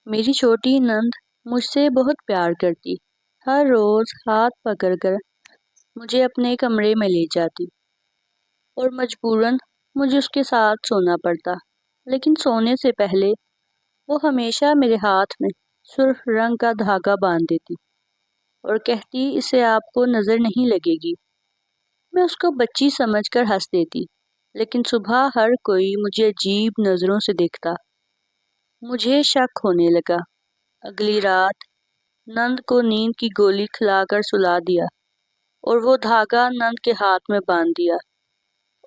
میری چھوٹی نند مجھ سے بہت پیار کرتی، ہر روز ہاتھ پکڑ کر مجھے اپنے کمرے میں لے جاتی اور مجبوراً مجھے اس کے ساتھ سونا پڑتا، لیکن سونے سے پہلے وہ ہمیشہ میرے ہاتھ میں سرخ رنگ کا دھاگا باندھ دیتی اور کہتی اسے آپ کو نظر نہیں لگے گی۔ میں اس کو بچی سمجھ کر ہنس دیتی، لیکن صبح ہر کوئی مجھے عجیب نظروں سے دیکھتا۔ مجھے شک ہونے لگا۔ اگلی رات نند کو نیند کی گولی کھلا کر سلا دیا اور وہ دھاگا نند کے ہاتھ میں باندھ دیا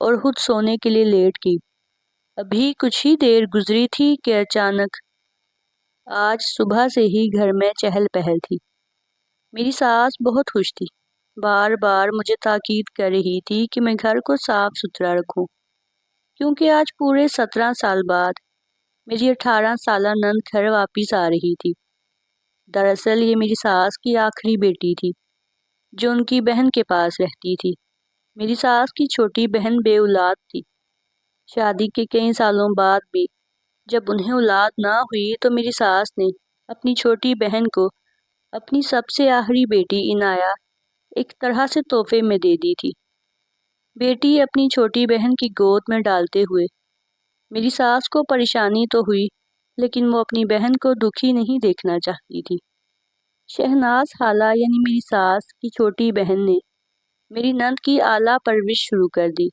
اور خود سونے کے لیے لیٹ گئی۔ ابھی کچھ ہی دیر گزری تھی کہ اچانک آج صبح سے ہی گھر میں چہل پہل تھی۔ میری ساس بہت خوش تھی، بار بار مجھے تاکید کر رہی تھی کہ میں گھر کو صاف ستھرا رکھوں، کیونکہ آج پورے 17 سال بعد میری 18 سالہ نند گھر واپس آ رہی تھی۔ دراصل یہ میری ساس کی آخری بیٹی تھی جو ان کی بہن کے پاس رہتی تھی۔ میری ساس کی چھوٹی بہن بے اولاد تھی۔ شادی کے کئی سالوں بعد بھی جب انہیں اولاد نہ ہوئی تو میری ساس نے اپنی چھوٹی بہن کو اپنی سب سے آخری بیٹی عنایہ ایک طرح سے تحفے میں دے دی تھی۔ بیٹی اپنی چھوٹی بہن کی گود میں ڈالتے ہوئے میری ساس کو پریشانی تو ہوئی، لیکن وہ اپنی بہن کو دکھی نہیں دیکھنا چاہتی تھی۔ شہناز خالہ یعنی میری ساس کی چھوٹی بہن نے میری نند کی اعلیٰ پرورش شروع کر دی،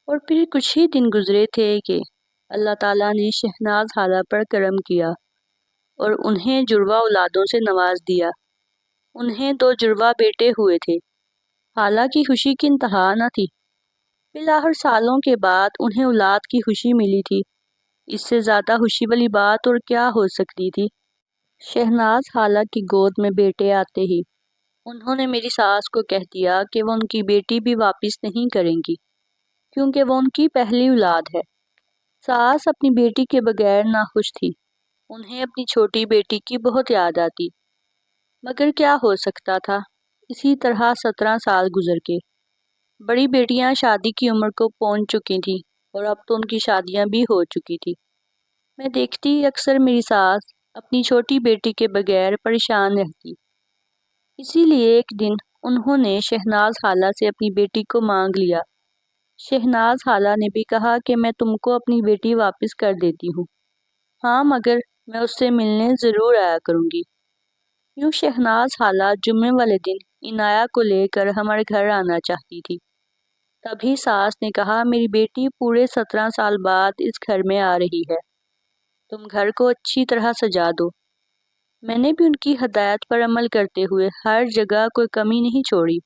اور پھر کچھ ہی دن گزرے تھے کہ اللہ تعالیٰ نے شہناز خالہ پر کرم کیا اور انہیں جڑواں اولادوں سے نواز دیا۔ انہیں 2 جڑواں بیٹے ہوئے تھے۔ خالہ کی خوشی کی انتہا نہ تھی۔ بالآخر سالوں کے بعد انہیں اولاد کی خوشی ملی تھی۔ اس سے زیادہ خوشی والی بات اور کیا ہو سکتی تھی؟ شہناز خالہ کی گود میں بیٹے آتے ہی انہوں نے میری ساس کو کہہ دیا کہ وہ ان کی بیٹی بھی واپس نہیں کریں گی، کیونکہ وہ ان کی پہلی اولاد ہے۔ ساس اپنی بیٹی کے بغیر ناخوش تھی۔ انہیں اپنی چھوٹی بیٹی کی بہت یاد آتی، مگر کیا ہو سکتا تھا؟ اسی طرح 17 سال گزر کے بڑی بیٹیاں شادی کی عمر کو پہنچ چکی تھیں اور اب تو ان کی شادیاں بھی ہو چکی تھی۔ میں دیکھتی اکثر میری ساس اپنی چھوٹی بیٹی کے بغیر پریشان رہتی۔ اسی لیے ایک دن انہوں نے شہناز خالہ سے اپنی بیٹی کو مانگ لیا۔ شہناز خالہ نے بھی کہا کہ میں تم کو اپنی بیٹی واپس کر دیتی ہوں، ہاں مگر میں اس سے ملنے ضرور آیا کروں گی۔ یوں شہناز خالہ جمعے والے دن عنایہ کو لے کر ہمارے گھر آنا چاہتی تھی۔ تبھی ساس نے کہا میری بیٹی پورے 17 سال بعد اس گھر میں آ رہی ہے، تم گھر کو اچھی طرح سجا دو۔ میں نے بھی ان کی ہدایت پر عمل کرتے ہوئے ہر جگہ کوئی کمی نہیں چھوڑی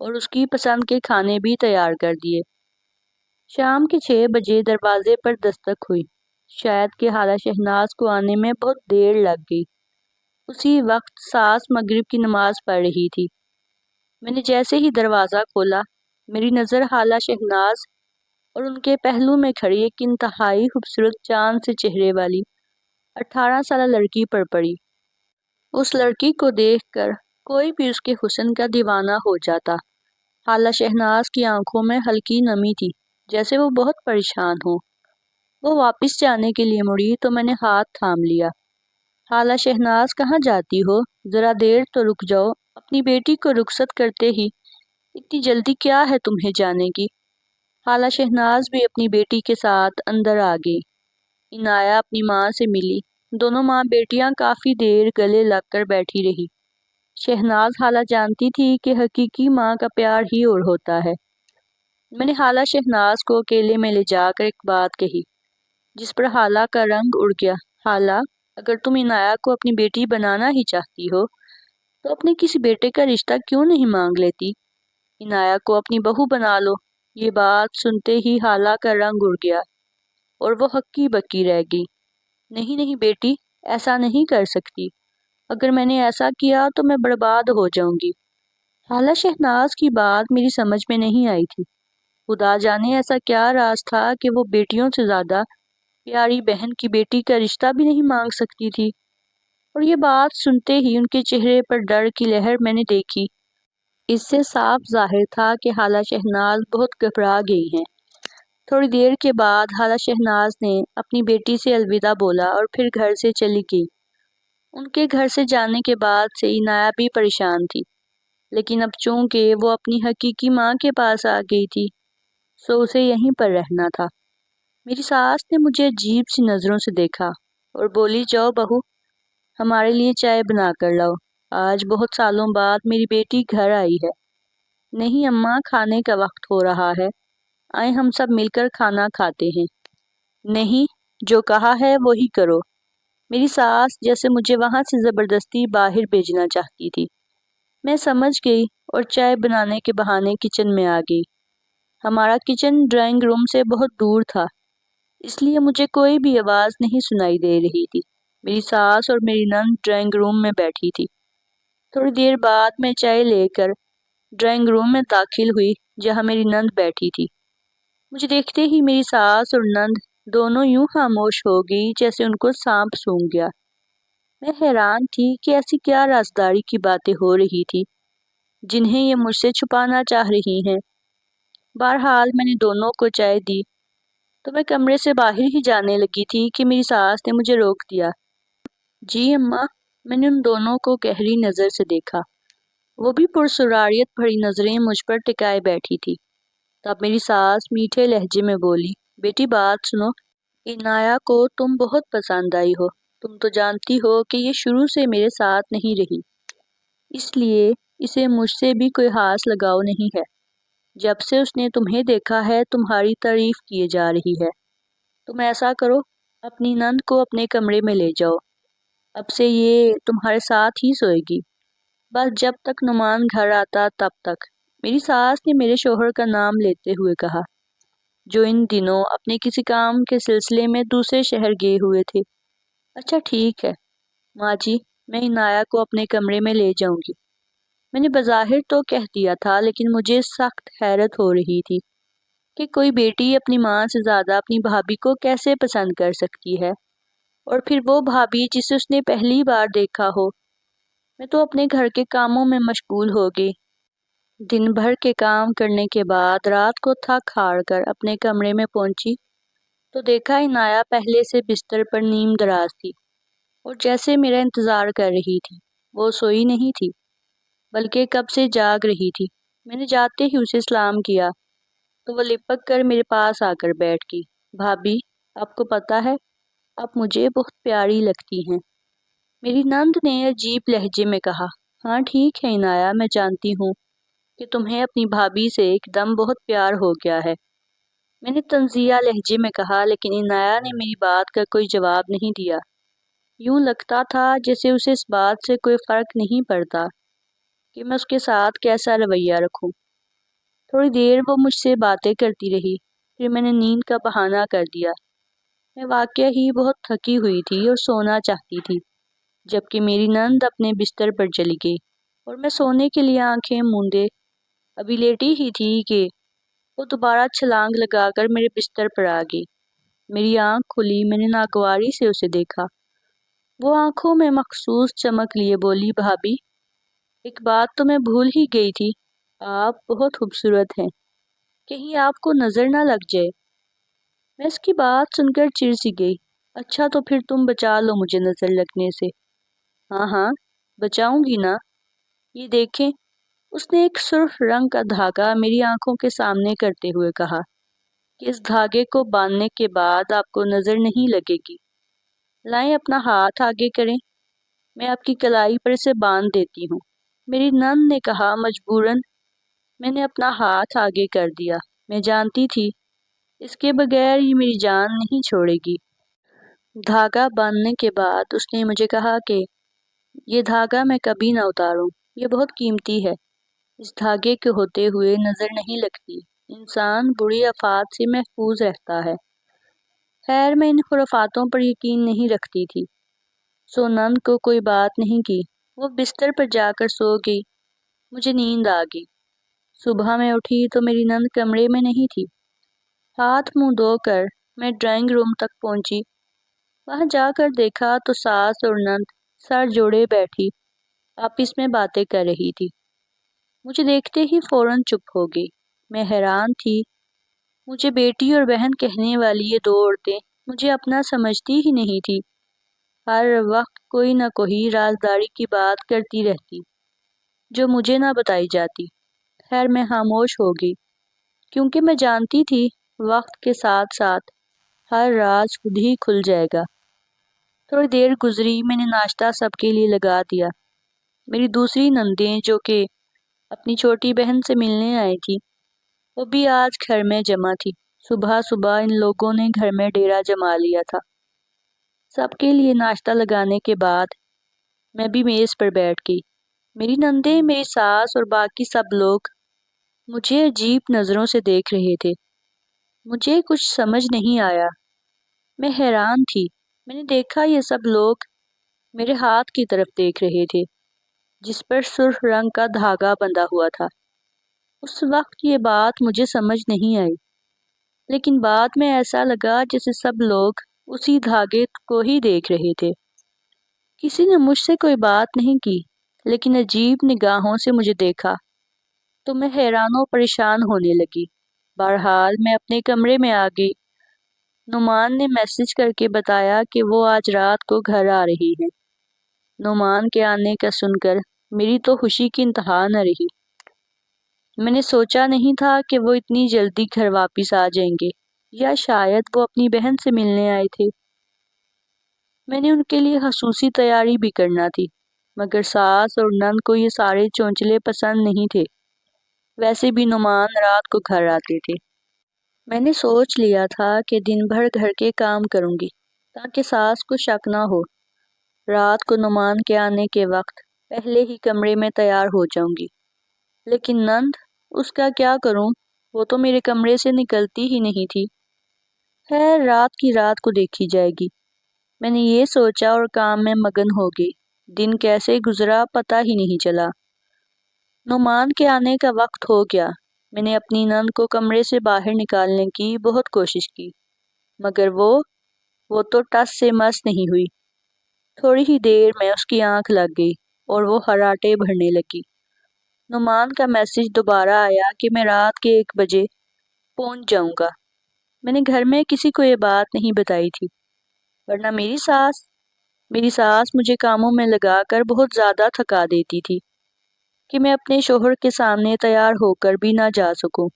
اور اس کی پسند کے کھانے بھی تیار کر دیے۔ شام کے 6 بجے دروازے پر دستک ہوئی۔ شاید کہ خالہ شہناز کو آنے میں بہت دیر لگ گئی۔ اسی وقت ساس مغرب کی نماز پڑھ رہی تھی۔ میں نے جیسے ہی دروازہ کھولا، میری نظر خالہ شہناز اور ان کے پہلو میں کھڑی ایک انتہائی خوبصورت چاند سے چہرے والی 18 سالہ لڑکی پر پڑی۔ اس لڑکی کو دیکھ کر کوئی بھی اس کے حسن کا دیوانہ ہو جاتا۔ خالہ شہناز کی آنکھوں میں ہلکی نمی تھی، جیسے وہ بہت پریشان ہو۔ وہ واپس جانے کے لیے مڑی تو میں نے ہاتھ تھام لیا۔ خالہ شہناز کہاں جاتی ہو؟ ذرا دیر تو رک جاؤ۔ اپنی بیٹی کو رخصت کرتے ہی اتنی جلدی کیا ہے تمہیں جانے کی؟ خالہ شہناز بھی اپنی بیٹی کے ساتھ اندر آ گئی۔ عنایہ اپنی ماں سے ملی۔ دونوں ماں بیٹیاں کافی دیر گلے لگ کر بیٹھی رہی۔ شہناز خالہ جانتی تھی کہ حقیقی ماں کا پیار ہی اور ہوتا ہے۔ میں نے خالہ شہناز کو اکیلے میں لے جا کر ایک بات کہی، جس پر خالہ کا رنگ اڑ گیا۔ خالہ، اگر تم عنایہ کو اپنی بیٹی بنانا ہی چاہتی ہو تو اپنے کسی بیٹے کا رشتہ کیوں نہیں مانگ لیتی؟ عنایہ کو اپنی بہو بنا لو۔ یہ بات سنتے ہی خالہ کا رنگ اڑ گیا اور وہ ہکی بکی رہ گئی۔ نہیں نہیں بیٹی، ایسا نہیں کر سکتی۔ اگر میں نے ایسا کیا تو میں برباد ہو جاؤں گی۔ خالہ شہناز کی بات میری سمجھ میں نہیں آئی تھی۔ خدا جانے ایسا کیا راز تھا کہ وہ بیٹیوں سے زیادہ پیاری بہن کی بیٹی کا رشتہ بھی نہیں مانگ سکتی تھی، اور یہ بات سنتے ہی ان کے چہرے پر ڈر کی لہر میں نے دیکھی۔ اس سے صاف ظاہر تھا کہ خالہ شہناز بہت گھبرا گئی ہیں۔ تھوڑی دیر کے بعد خالہ شہناز نے اپنی بیٹی سے الوداع بولا اور پھر گھر سے چلی گئی۔ ان کے گھر سے جانے کے بعد سے عنایہ بھی پریشان تھی، لیکن اب چونکہ وہ اپنی حقیقی ماں کے پاس آ گئی تھی سو اسے یہیں پر رہنا تھا۔ میری ساس نے مجھے عجیب سی نظروں سے دیکھا اور بولی، جاؤ بہو، ہمارے لیے چائے بنا کر لاؤ، آج بہت سالوں بعد میری بیٹی گھر آئی ہے۔ نہیں اماں، کھانے کا وقت ہو رہا ہے، آئے ہم سب مل کر کھانا کھاتے ہیں۔ نہیں، جو کہا ہے وہی کرو۔ میری ساس جیسے مجھے وہاں سے زبردستی باہر بھیجنا چاہتی تھی۔ میں سمجھ گئی اور چائے بنانے کے بہانے کچن میں آ گئی۔ ہمارا کچن ڈرائنگ روم سے بہت دور تھا، اس لیے مجھے کوئی بھی آواز نہیں سنائی دے رہی تھی۔ میری ساس اور میری نند ڈرائنگ روم میں بیٹھی تھی۔ تھوڑی دیر بعد میں چائے لے کر ڈرائنگ روم میں داخل ہوئی جہاں میری نند بیٹھی تھی۔ مجھے دیکھتے ہی میری ساس اور نند دونوں یوں خاموش ہو گئی جیسے ان کو سانپ سونگھ گیا۔ میں حیران تھی کہ ایسی کیا رازداری کی باتیں ہو رہی تھی جنہیں یہ مجھ سے چھپانا چاہ رہی ہیں۔ بہرحال میں نے دونوں کو چائے دی تو میں کمرے سے باہر ہی جانے لگی تھی کہ میری ساس نے مجھے روک دیا۔ جی اماں، میں نے ان دونوں کو گہری نظر سے دیکھا، وہ بھی پرسراریت بھری نظریں مجھ پر ٹکائے بیٹھی تھی۔ تب میری ساس میٹھے لہجے میں بولی، بیٹی بات سنو، عنایہ کو تم بہت پسند آئی ہو، تم تو جانتی ہو کہ یہ شروع سے میرے ساتھ نہیں رہی، اس لیے اسے مجھ سے بھی کوئی خاص لگاؤ نہیں ہے۔ جب سے اس نے تمہیں دیکھا ہے تمہاری تعریف کیے جا رہی ہے۔ تم ایسا کرو، اپنی نند کو اپنے کمرے میں لے جاؤ، اب سے یہ تمہارے ساتھ ہی سوئے گی، بس جب تک نعمان گھر آتا تب تک۔ میری ساس نے میرے شوہر کا نام لیتے ہوئے کہا، جو ان دنوں اپنے کسی کام کے سلسلے میں دوسرے شہر گئے ہوئے تھے۔ اچھا ٹھیک ہے ماں جی، میں عنایہ کو اپنے کمرے میں لے جاؤں گی۔ میں نے بظاہر تو کہہ دیا تھا، لیکن مجھے سخت حیرت ہو رہی تھی کہ کوئی بیٹی اپنی ماں سے زیادہ اپنی بھابھی کو کیسے پسند کر سکتی ہے، اور پھر وہ بھابھی جسے اس نے پہلی بار دیکھا ہو۔ میں تو اپنے گھر کے کاموں میں مشغول ہو گئی۔ دن بھر کے کام کرنے کے بعد رات کو تھک ہار کر اپنے کمرے میں پہنچی تو دیکھا عنایہ پہلے سے بستر پر نیم دراز تھی اور جیسے میرا انتظار کر رہی تھی۔ وہ سوئی نہیں تھی بلکہ کب سے جاگ رہی تھی۔ میں نے جاتے ہی اسے سلام کیا تو وہ لپک کر میرے پاس آ کر بیٹھ گئی۔ بھابھی، آپ کو پتہ ہے آپ مجھے بہت پیاری لگتی ہیں، میری نند نے عجیب لہجے میں کہا۔ ہاں ٹھیک ہے عنایہ، میں جانتی ہوں کہ تمہیں اپنی بھابھی سے ایک دم بہت پیار ہو گیا ہے، میں نے طنزیہ لہجے میں کہا، لیکن عنایہ نے میری بات کا کوئی جواب نہیں دیا۔ یوں لگتا تھا جیسے اسے اس بات سے کوئی فرق نہیں پڑتا کہ میں اس کے ساتھ کیسا رویہ رکھوں۔ تھوڑی دیر وہ مجھ سے باتیں کرتی رہی، پھر میں نے نیند کا بہانہ کر دیا۔ میں واقعہ ہی بہت تھکی ہوئی تھی اور سونا چاہتی تھی، جبکہ میری نند اپنے بستر پر چلی گئی اور میں سونے کے لیے آنکھیں موندے ابھی لیٹی ہی تھی کہ وہ دوبارہ چھلانگ لگا کر میرے بستر پر آ گئی۔ میری آنکھ کھلی، میں نے ناگواری سے اسے دیکھا۔ وہ آنکھوں میں مخصوص چمک لیے بولی، بھابھی، ایک بات تو میں بھول ہی گئی تھی، آپ بہت خوبصورت ہیں، کہیں آپ کو نظر نہ لگ جائے۔ میں اس کی بات سن کر چڑ سی گئی۔ اچھا تو پھر تم بچا لو مجھے نظر لگنے سے۔ ہاں ہاں بچاؤں گی نا، یہ دیکھیں، اس نے ایک سرخ رنگ کا دھاگا میری آنکھوں کے سامنے کرتے ہوئے کہا کہ اس دھاگے کو باندھنے کے بعد آپ کو نظر نہیں لگے گی۔ لائیں اپنا ہاتھ آگے کریں، میں آپ کی کلائی پر اسے باندھ دیتی ہوں۔ میری نند نے کہا مجبوراً۔ میں نے اپنا ہاتھ آگے کر دیا، میں جانتی تھی اس کے بغیر یہ میری جان نہیں چھوڑے گی۔ دھاگا باندھنے کے بعد اس نے مجھے کہا کہ یہ دھاگا میں کبھی نہ اتاروں، یہ بہت قیمتی ہے، اس دھاگے کے ہوتے ہوئے نظر نہیں لگتی، انسان بری آفات سے محفوظ رہتا ہے۔ خیر میں ان خرافاتوں پر یقین نہیں رکھتی تھی، سو نند کو کوئی بات نہیں کی، وہ بستر پر جا کر سو گئی۔ مجھے نیند آ گئی۔ صبح میں اٹھی تو میری نند کمرے میں نہیں تھی۔ ہاتھ منہ دھو کر میں ڈرائنگ روم تک پہنچی۔ وہاں جا کر دیکھا تو ساس اور نند سر جوڑے بیٹھی آپس میں باتیں کر رہی تھی۔ مجھے دیکھتے ہی فوراً چپ ہو گئی۔ میں حیران تھی، مجھے بیٹی اور بہن کہنے والی یہ دو عورتیں مجھے اپنا سمجھتی ہی نہیں تھی۔ ہر وقت کوئی نہ کوئی رازداری کی بات کرتی رہتی جو مجھے نہ بتائی جاتی۔ خیر میں خاموش ہو گئی کیونکہ میں جانتی تھی وقت کے ساتھ ساتھ ہر راز خود ہی کھل جائے گا۔ تھوڑی دیر گزری، میں نے ناشتہ سب کے لیے لگا دیا۔ میری دوسری نندیں جو کہ اپنی چھوٹی بہن سے ملنے آئی تھی وہ بھی آج گھر میں جمع تھی۔ صبح صبح ان لوگوں نے گھر میں ڈیرا جما لیا تھا۔ سب کے لیے ناشتہ لگانے کے بعد میں بھی میز پر بیٹھ گئی۔ میری نندیں، میری ساس اور باقی سب لوگ مجھے عجیب نظروں سے دیکھ رہے تھے۔ مجھے کچھ سمجھ نہیں آیا۔ میں حیران تھی۔ میں نے دیکھا یہ سب لوگ میرے ہاتھ کی طرف دیکھ رہے تھے جس پر سرخ رنگ کا دھاگا بندھا ہوا تھا۔ اس وقت یہ بات مجھے سمجھ نہیں آئی، لیکن بعد میں ایسا لگا جیسے سب لوگ اسی دھاگے کو ہی دیکھ رہے تھے۔ کسی نے مجھ سے کوئی بات نہیں کی، لیکن عجیب نگاہوں سے مجھے دیکھا تو میں حیران و پریشان ہونے لگی۔ بہرحال میں اپنے کمرے میں آ گئی۔ نعمان نے میسج کر کے بتایا کہ وہ آج رات کو گھر آ رہی ہیں۔ نعمان کے آنے کا سن کر میری تو خوشی کی انتہا نہ رہی۔ میں نے سوچا نہیں تھا کہ وہ اتنی جلدی گھر واپس آ جائیں گے، یا شاید وہ اپنی بہن سے ملنے آئے تھے۔ میں نے ان کے لیے خصوصی تیاری بھی کرنا تھی، مگر ساس اور نند کو یہ سارے چونچلے پسند نہیں تھے۔ ویسے بھی نعمان رات کو گھر آتے تھے۔ میں نے سوچ لیا تھا کہ دن بھر گھر کے کام کروں گی تاکہ ساس کو شک نہ ہو۔ رات کو نعمان کے آنے کے وقت پہلے ہی کمرے میں تیار ہو جاؤں گی۔ لیکن نند، اس کا کیا کروں؟ وہ تو میرے کمرے سے نکلتی ہی نہیں تھی۔ خیر، رات کی رات کو دیکھی جائے گی، میں نے یہ سوچا اور کام میں مگن ہو گئی۔ دن کیسے گزرا پتہ ہی نہیں چلا۔ نعمان کے آنے کا وقت ہو گیا۔ میں نے اپنی نند کو کمرے سے باہر نکالنے کی بہت کوشش کی، مگر وہ تو ٹس سے مس نہیں ہوئی۔ تھوڑی ہی دیر میں اس کی آنکھ لگ گئی اور وہ خراٹے بھرنے لگی۔ نعمان کا میسج دوبارہ آیا کہ میں رات کے 1 بجے پہنچ جاؤں گا۔ میں نے گھر میں کسی کو یہ بات نہیں بتائی تھی، ورنہ میری ساس مجھے کاموں میں لگا کر بہت زیادہ تھکا دیتی تھی کہ میں اپنے شوہر کے سامنے تیار ہو کر بھی نہ جا سکوں۔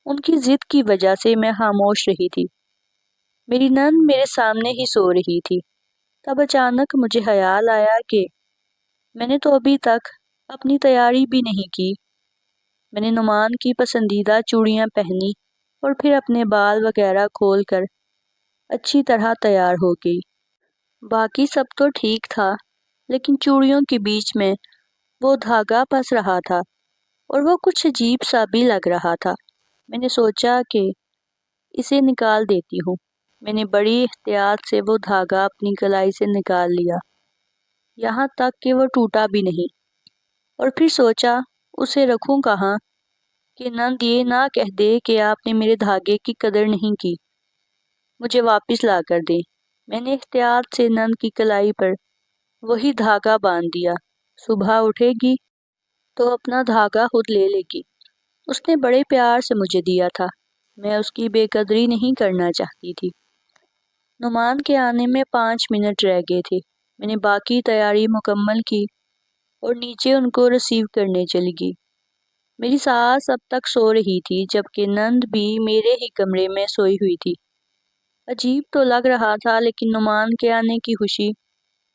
ان کی ضد کی وجہ سے میں خاموش رہی تھی۔ میری نند میرے سامنے ہی سو رہی تھی۔ تب اچانک مجھے خیال آیا کہ میں نے تو ابھی تک اپنی تیاری بھی نہیں کی۔ میں نے نعمان کی پسندیدہ چوڑیاں پہنی اور پھر اپنے بال وغیرہ کھول کر اچھی طرح تیار ہو گئی۔ باقی سب تو ٹھیک تھا، لیکن چوڑیوں کے بیچ میں وہ دھاگا پھنس رہا تھا اور وہ کچھ عجیب سا بھی لگ رہا تھا۔ میں نے سوچا کہ اسے نکال دیتی ہوں۔ میں نے بڑی احتیاط سے وہ دھاگا اپنی کلائی سے نکال لیا، یہاں تک کہ وہ ٹوٹا بھی نہیں، اور پھر سوچا اسے رکھوں کہاں کہ نند یہ نہ کہہ دے کہ آپ نے میرے دھاگے کی قدر نہیں کی، مجھے واپس لا کر دے۔ میں نے احتیاط سے نند کی کلائی پر وہی دھاگا باندھ دیا۔ صبح اٹھے گی تو اپنا دھاگا خود لے لے گی۔ اس نے بڑے پیار سے مجھے دیا تھا، میں اس کی بے قدری نہیں کرنا چاہتی تھی۔ نعمان کے آنے میں 5 منٹ رہ گئے تھے۔ میں نے باقی تیاری مکمل کی اور نیچے ان کو ریسیو کرنے چلی گئی۔ میری ساس اب تک سو رہی تھی، جبکہ نند بھی میرے ہی کمرے میں سوئی ہوئی تھی۔ عجیب تو لگ رہا تھا، لیکن نعمان کے آنے کی خوشی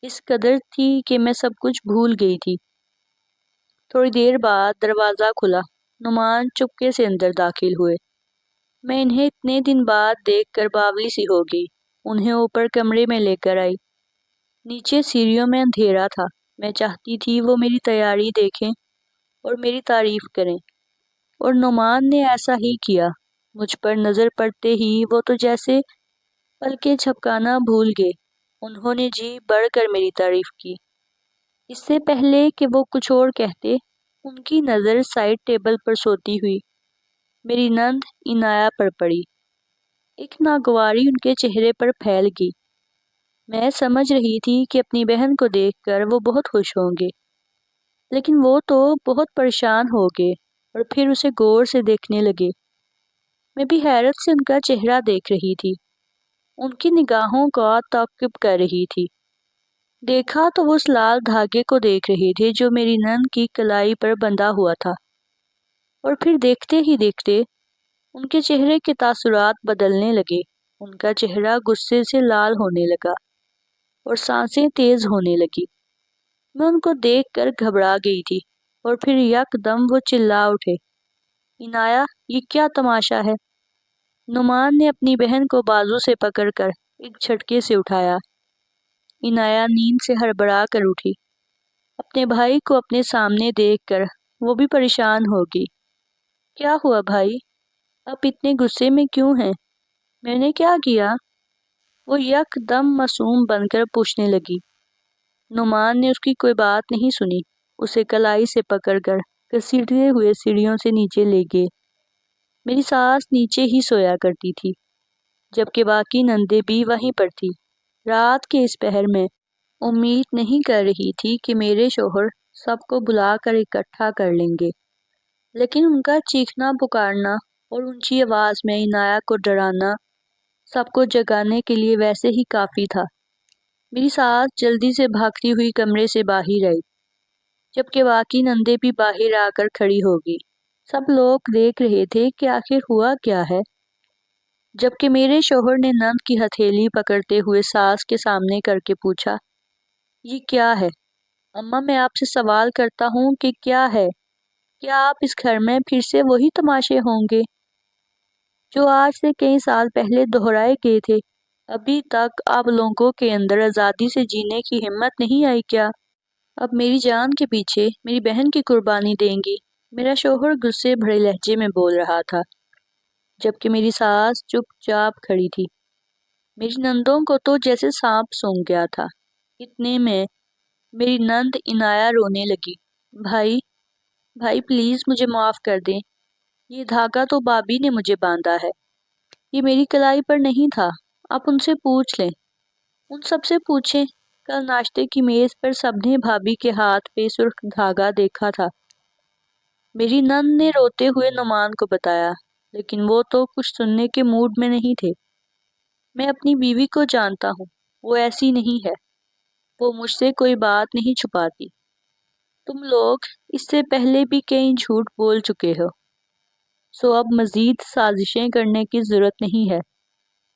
اس قدر تھی کہ میں سب کچھ بھول گئی تھی۔ تھوڑی دیر بعد دروازہ کھلا۔ نعمان چپکے سے اندر داخل ہوئے۔ میں انہیں اتنے دن بعد دیکھ کر باولی سی ہو گئی۔ انہیں اوپر کمرے میں لے کر آئی۔ نیچے سیڑھیوں میں اندھیرا تھا۔ میں چاہتی تھی وہ میری تیاری دیکھیں اور میری تعریف کریں، اور نعمان نے ایسا ہی کیا۔ مجھ پر نظر پڑتے ہی وہ تو جیسے پلکیں جھپکانا بھول گئے۔ انہوں نے جی بڑھ کر میری تعریف کی۔ اس سے پہلے کہ وہ کچھ اور کہتے، ان کی نظر سائڈ ٹیبل پر سوتی ہوئی میری نند عنایہ پر پڑی۔ ایک ناگواری ان کے چہرے پر پھیل گئی۔ میں سمجھ رہی تھی کہ اپنی بہن کو دیکھ کر وہ بہت خوش ہوں گے، لیکن وہ تو بہت پریشان ہو گئے اور پھر اسے غور سے دیکھنے لگے۔ میں بھی حیرت سے ان کا چہرہ دیکھ رہی تھی، ان کی نگاہوں کا تعقب کر رہی تھی۔ دیکھا تو وہ اس لال دھاگے کو دیکھ رہے تھے جو میری نند کی کلائی پر بندھا ہوا تھا، اور پھر دیکھتے ہی دیکھتے ان کے چہرے کے تاثرات بدلنے لگے۔ ان کا چہرہ غصے سے لال ہونے لگا اور سانسیں تیز ہونے لگی۔ میں ان کو دیکھ کر گھبرا گئی تھی، اور پھر یک دم وہ چلا اٹھے، عنایہ یہ کیا تماشا ہے؟ نعمان نے اپنی بہن کو بازو سے پکڑ کر ایک جھٹکے سے اٹھایا۔ عنایہ نیند سے ہڑبڑا کر اٹھی۔ اپنے بھائی کو اپنے سامنے دیکھ کر وہ بھی پریشان ہوگی۔ کیا ہوا بھائی؟ آپ اتنے غصے میں کیوں ہیں؟ میں نے کیا کیا؟ وہ یک دم معصوم بن کر پوچھنے لگی۔ نعمان نے اس کی کوئی بات نہیں سنی، اسے کلائی سے پکڑ کر گھسیٹتے ہوئے سیڑھیوں سے نیچے لے گئے۔ میری ساس نیچے ہی سویا کرتی تھی، جبکہ باقی نندیں بھی وہیں پر تھی۔ رات کے اس پہر میں امید نہیں کر رہی تھی کہ میرے شوہر سب کو بلا کر اکٹھا کر لیں گے، لیکن ان کا چیخنا پکارنا اور اونچی آواز میں عنایہ کو ڈرانا سب کو جگانے کے لیے ویسے ہی کافی تھا۔ میری ساس جلدی سے بھاگتی ہوئی کمرے سے باہر آئی، جبکہ باقی نندیں بھی باہر آ کر کھڑی ہو گئی۔ سب لوگ دیکھ رہے تھے کہ آخر ہوا کیا ہے، جبکہ میرے شوہر نے نند کی ہتھیلی پکڑتے ہوئے ساس کے سامنے کر کے پوچھا، یہ کیا ہے؟ اماں میں آپ سے سوال کرتا ہوں کہ کیا ہے؟ کیا آپ اس گھر میں پھر سے وہی تماشے ہوں گے جو آج سے کئی سال پہلے دہرائے گئے تھے؟ ابھی تک آپ لوگوں کے اندر آزادی سے جینے کی ہمت نہیں آئی کیا؟ اب میری جان کے پیچھے میری بہن کی قربانی دیں گی؟ میرا شوہر غصے بھرے لہجے میں بول رہا تھا، جبکہ میری ساس چپ چاپ کھڑی تھی۔ میری نندوں کو تو جیسے سانپ سونگھ گیا تھا۔ اتنے میں میری نند عنایہ رونے لگی۔ بھائی بھائی پلیز مجھے معاف کر دیں، یہ دھاگا تو بابی نے مجھے باندھا ہے، یہ میری کلائی پر نہیں تھا۔ آپ ان سے پوچھ لیں، ان سب سے پوچھیں، کل ناشتے کی میز پر سب نے بھابی کے ہاتھ پہ سرخ دھاگا دیکھا تھا۔ میری نند نے روتے ہوئے نعمان کو بتایا، لیکن وہ تو کچھ سننے کے موڈ میں نہیں تھے۔ میں اپنی بیوی کو جانتا ہوں، وہ ایسی نہیں ہے، وہ مجھ سے کوئی بات نہیں چھپاتی۔ تم لوگ اس سے پہلے بھی کئی جھوٹ بول چکے ہو، سو اب مزید سازشیں کرنے کی ضرورت نہیں ہے،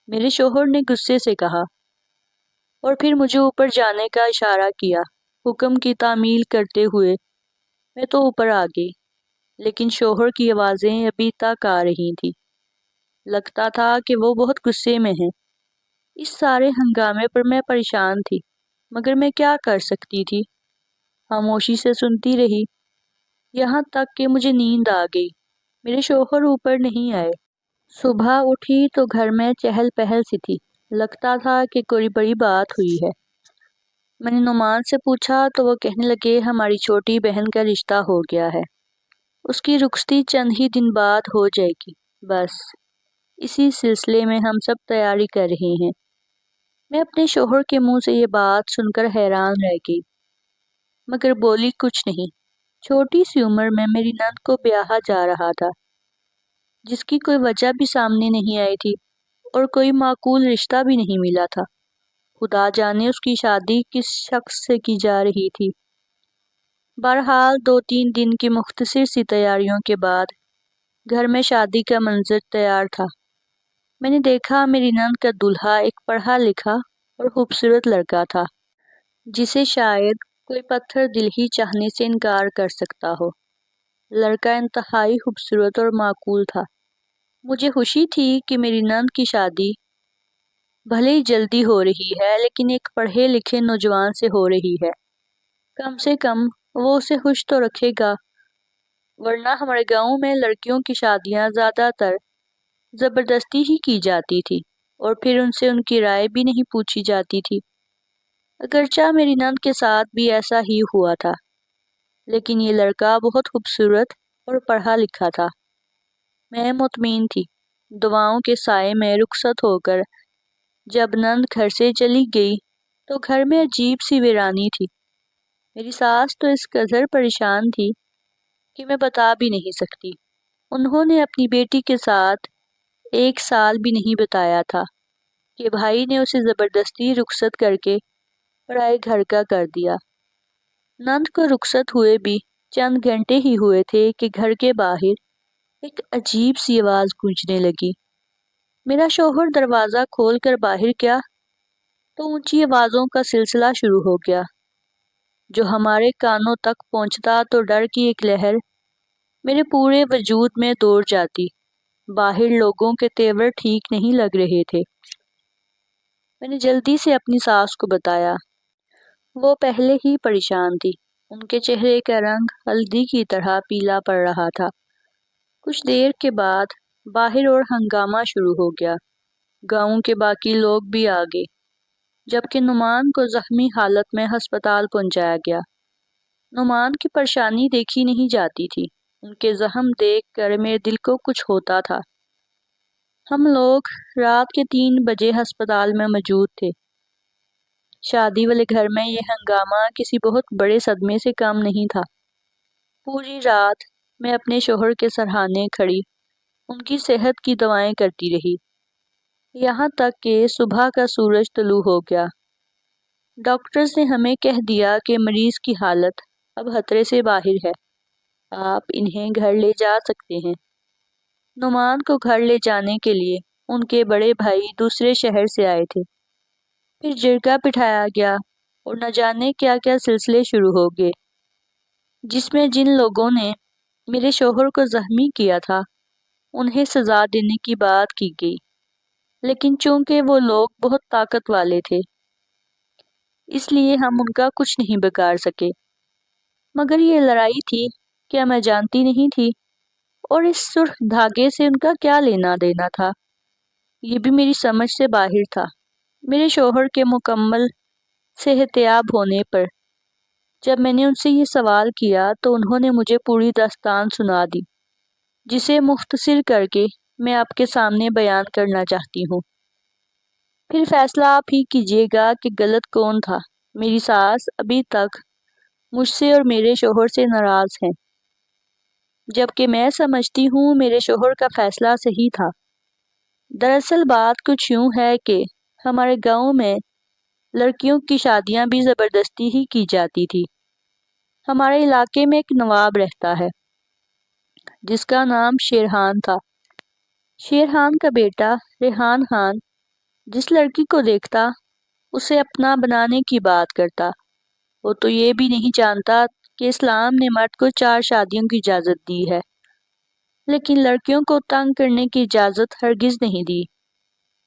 میرے شوہر نے غصے سے کہا، اور پھر مجھے اوپر جانے کا اشارہ کیا۔ حکم کی تعمیل کرتے ہوئے میں تو اوپر آ گئی، لیکن شوہر کی آوازیں ابھی تک آ رہی تھیں۔ لگتا تھا کہ وہ بہت غصے میں ہیں۔ اس سارے ہنگامے پر میں پریشان تھی، مگر میں کیا کر سکتی تھی؟ خاموشی سے سنتی رہی، یہاں تک کہ مجھے نیند آ گئی۔ میرے شوہر اوپر نہیں آئے۔ صبح اٹھی تو گھر میں چہل پہل سی تھی، لگتا تھا کہ کوئی بڑی بات ہوئی ہے۔ میں نے نعمان سے پوچھا تو وہ کہنے لگے ہماری چھوٹی بہن کا رشتہ ہو گیا ہے، اس کی رخصتی چند ہی دن بعد ہو جائے گی، بس اسی سلسلے میں ہم سب تیاری کر رہے ہیں۔ میں اپنے شوہر کے منہ سے یہ بات سن کر حیران رہ گئی، مگر بولی کچھ نہیں۔ چھوٹی سی عمر میں میری نند کو بیاہا جا رہا تھا، جس کی کوئی وجہ بھی سامنے نہیں آئی تھی، اور کوئی معقول رشتہ بھی نہیں ملا تھا۔ خدا جانے اس کی شادی کس شخص سے کی جا رہی تھی۔ بہرحال 2-3 دن کی مختصر سی تیاریوں کے بعد گھر میں شادی کا منظر تیار تھا۔ میں نے دیکھا میری نند کا دولہا ایک پڑھا لکھا اور خوبصورت لڑکا تھا، جسے شاید کوئی پتھر دل ہی چاہنے سے انکار کر سکتا ہو۔ لڑکا انتہائی خوبصورت اور معقول تھا۔ مجھے خوشی تھی کہ میری نند کی شادی بھلے ہی جلدی ہو رہی ہے، لیکن ایک پڑھے لکھے نوجوان سے ہو رہی ہے۔ کم سے کم وہ اسے خوش تو رکھے گا، ورنہ ہمارے گاؤں میں لڑکیوں کی شادیاں زیادہ تر زبردستی ہی کی جاتی تھی، اور پھر ان سے ان کی رائے بھی نہیں پوچھی جاتی تھی۔ اگرچہ میری نند کے ساتھ بھی ایسا ہی ہوا تھا، لیکن یہ لڑکا بہت خوبصورت اور پڑھا لکھا تھا۔ میں مطمئن تھی۔ دعاؤں کے سائے میں رخصت ہو کر جب نند گھر سے چلی گئی تو گھر میں عجیب سی ویرانی تھی۔ میری ساس تو اس قدر پریشان تھی کہ میں بتا بھی نہیں سکتی۔ انہوں نے اپنی بیٹی کے ساتھ 1 سال بھی نہیں بتایا تھا کہ بھائی نے اسے زبردستی رخصت کر کے پرائے گھر کا کر دیا۔ نند کو رخصت ہوئے بھی چند گھنٹے ہی ہوئے تھے کہ گھر کے باہر ایک عجیب سی آواز گونجنے لگی۔ میرا شوہر دروازہ کھول کر باہر گیا تو اونچی آوازوں کا سلسلہ شروع ہو گیا جو ہمارے کانوں تک پہنچتا تو ڈر کی ایک لہر میرے پورے وجود میں دوڑ جاتی۔ باہر لوگوں کے تیور ٹھیک نہیں لگ رہے تھے۔ میں نے جلدی سے اپنی ساس کو بتایا۔ وہ پہلے ہی پریشان تھی۔ ان کے چہرے کا رنگ ہلدی کی طرح پیلا پڑ رہا تھا۔ کچھ دیر کے بعد باہر اور ہنگامہ شروع ہو گیا۔ گاؤں کے باقی لوگ بھی آ گئے، جبکہ نعمان کو زخمی حالت میں ہسپتال پہنچایا گیا۔ نعمان کی پریشانی دیکھی نہیں جاتی تھی۔ ان کے زخم دیکھ کر میرے دل کو کچھ ہوتا تھا۔ ہم لوگ رات کے 3 بجے ہسپتال میں موجود تھے۔ شادی والے گھر میں یہ ہنگامہ کسی بہت بڑے صدمے سے کم نہیں تھا۔ پوری رات میں اپنے شوہر کے سرہانے کھڑی ان کی صحت کی دعائیں کرتی رہی، یہاں تک کہ صبح کا سورج طلوع ہو گیا۔ ڈاکٹرز نے ہمیں کہہ دیا کہ مریض کی حالت اب خطرے سے باہر ہے، آپ انہیں گھر لے جا سکتے ہیں۔ نعمان کو گھر لے جانے کے لیے ان کے بڑے بھائی دوسرے شہر سے آئے تھے۔ پھر جرگہ بٹھایا گیا اور نہ جانے کیا کیا سلسلے شروع ہو گئے، جس میں جن لوگوں نے میرے شوہر کو زخمی کیا تھا انہیں سزا دینے کی بات کی گئی، لیکن چونکہ وہ لوگ بہت طاقت والے تھے اس لیے ہم ان کا کچھ نہیں بگاڑ سکے۔ مگر یہ لڑائی تھی کیا میں جانتی نہیں تھی، اور اس سرخ دھاگے سے ان کا کیا لینا دینا تھا، یہ بھی میری سمجھ سے باہر تھا۔ میرے شوہر کے مکمل صحتیاب ہونے پر جب میں نے ان سے یہ سوال کیا تو انہوں نے مجھے پوری داستان سنا دی، جسے مختصر کر کے میں آپ کے سامنے بیان کرنا چاہتی ہوں۔ پھر فیصلہ آپ ہی کیجیے گا کہ غلط کون تھا۔ میری ساس ابھی تک مجھ سے اور میرے شوہر سے ناراض ہیں، جبکہ میں سمجھتی ہوں میرے شوہر کا فیصلہ صحیح تھا۔ دراصل بات کچھ یوں ہے کہ ہمارے گاؤں میں لڑکیوں کی شادیاں بھی زبردستی ہی کی جاتی تھی۔ ہمارے علاقے میں ایک نواب رہتا ہے جس کا نام شیرحان تھا۔ شیرحان کا بیٹا ریحان خان جس لڑکی کو دیکھتا اسے اپنا بنانے کی بات کرتا۔ وہ تو یہ بھی نہیں جانتا کہ اسلام نے مرد کو 4 شادیوں کی اجازت دی ہے، لیکن لڑکیوں کو تنگ کرنے کی اجازت ہرگز نہیں دی۔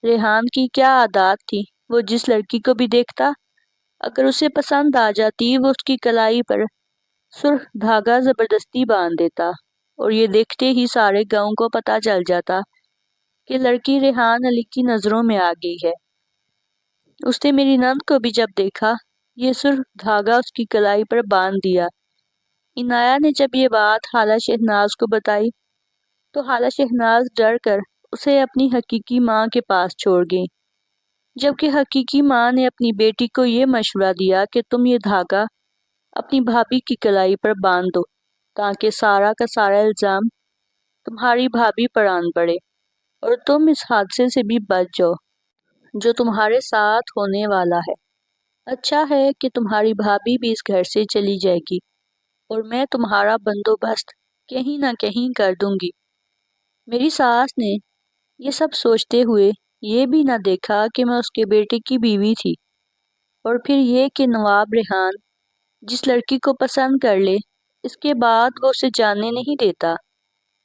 ریحان کی کیا عادات تھی، وہ جس لڑکی کو بھی دیکھتا اگر اسے پسند آ جاتی وہ اس کی کلائی پر سرخ دھاگا زبردستی باندھ دیتا، اور یہ دیکھتے ہی سارے گاؤں کو پتہ چل جاتا کہ لڑکی ریحان علی کی نظروں میں آ گئی ہے۔ اس نے میری نند کو بھی جب دیکھا یہ سرخ دھاگا اس کی کلائی پر باندھ دیا۔ عنایہ نے جب یہ بات خالہ شہناز کو بتائی تو خالہ شہناز ڈر کر اسے اپنی حقیقی ماں کے پاس چھوڑ گئی، جبکہ حقیقی ماں نے اپنی بیٹی کو یہ مشورہ دیا کہ تم یہ دھاگا اپنی بھابھی کی کلائی پر باندھ دو تاکہ سارا کا سارا الزام تمہاری بھابھی پر آن پڑے اور تم اس حادثے سے بھی بچ جاؤ جو تمہارے ساتھ ہونے والا ہے۔ اچھا ہے کہ تمہاری بھابھی بھی اس گھر سے چلی جائے گی اور میں تمہارا بندوبست کہیں نہ کہیں کر دوں گی۔ میری ساس نے یہ سب سوچتے ہوئے یہ بھی نہ دیکھا کہ میں اس کے بیٹے کی بیوی تھی، اور پھر یہ کہ نواب ریحان جس لڑکی کو پسند کر لے اس کے بعد وہ اسے جاننے نہیں دیتا۔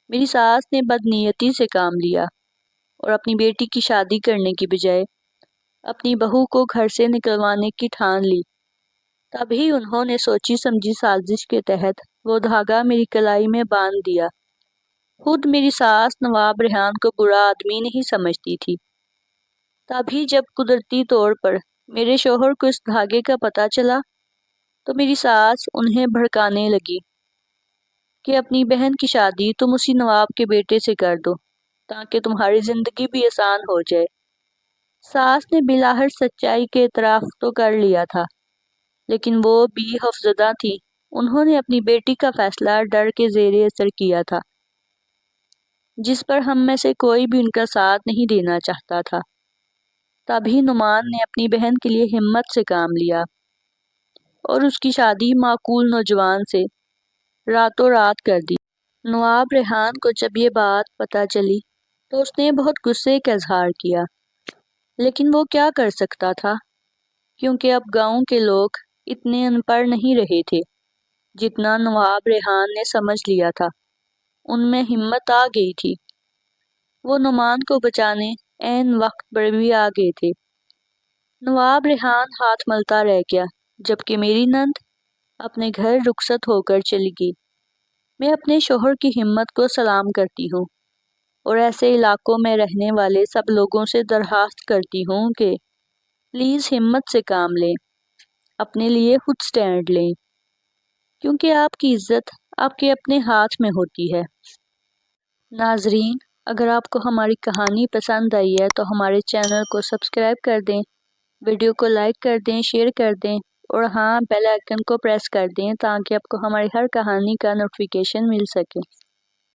میری ساس نے بدنیتی سے کام لیا اور اپنی بیٹی کی شادی کرنے کی بجائے اپنی بہو کو گھر سے نکلوانے کی ٹھان لی۔ تبھی انہوں نے سوچی سمجھی سازش کے تحت وہ دھاگا میری کلائی میں باندھ دیا۔ خود میری ساس نواب ریحان کو برا آدمی نہیں سمجھتی تھی۔ تبھی جب قدرتی طور پر میرے شوہر کو اس دھاگے کا پتہ چلا تو میری ساس انہیں بھڑکانے لگی کہ اپنی بہن کی شادی تم اسی نواب کے بیٹے سے کر دو تاکہ تمہاری زندگی بھی آسان ہو جائے۔ ساس نے بلاہر سچائی کے اعتراف تو کر لیا تھا، لیکن وہ بھی خوفزدہ تھی۔ انہوں نے اپنی بیٹی کا فیصلہ ڈر کے زیر اثر کیا تھا، جس پر ہم میں سے کوئی بھی ان کا ساتھ نہیں دینا چاہتا تھا۔ تبھی نعمان نے اپنی بہن کے لیے ہمت سے کام لیا۔ اور اس کی شادی معقول نوجوان سے راتوں رات کر دی۔ نواب ریحان کو جب یہ بات پتہ چلی تو اس نے بہت غصے کا اظہار کیا، لیکن وہ کیا کر سکتا تھا، کیونکہ اب گاؤں کے لوگ اتنے ان پڑھ نہیں رہے تھے جتنا نواب ریحان نے سمجھ لیا تھا۔ ان میں ہمت آ گئی تھی، وہ نعمان کو بچانے عین وقت پر بھی آ گئے تھے۔ نواب ریحان ہاتھ ملتا رہ گیا، جبکہ میری نند اپنے گھر رخصت ہو کر چلی گئی۔ میں اپنے شوہر کی ہمت کو سلام کرتی ہوں اور ایسے علاقوں میں رہنے والے سب لوگوں سے درخواست کرتی ہوں کہ پلیز ہمت سے کام لیں، اپنے لیے خود سٹینڈ لیں، کیونکہ آپ کی عزت آپ کے اپنے ہاتھ میں ہوتی ہے۔ ناظرین، اگر آپ کو ہماری کہانی پسند آئی ہے تو ہمارے چینل کو سبسکرائب کر دیں، ویڈیو کو لائک کر دیں، شیئر کر دیں اور ہاں بیل آئیکن کو پریس کر دیں تاکہ آپ کو ہماری ہر کہانی کا نوٹیفیکیشن مل سکے۔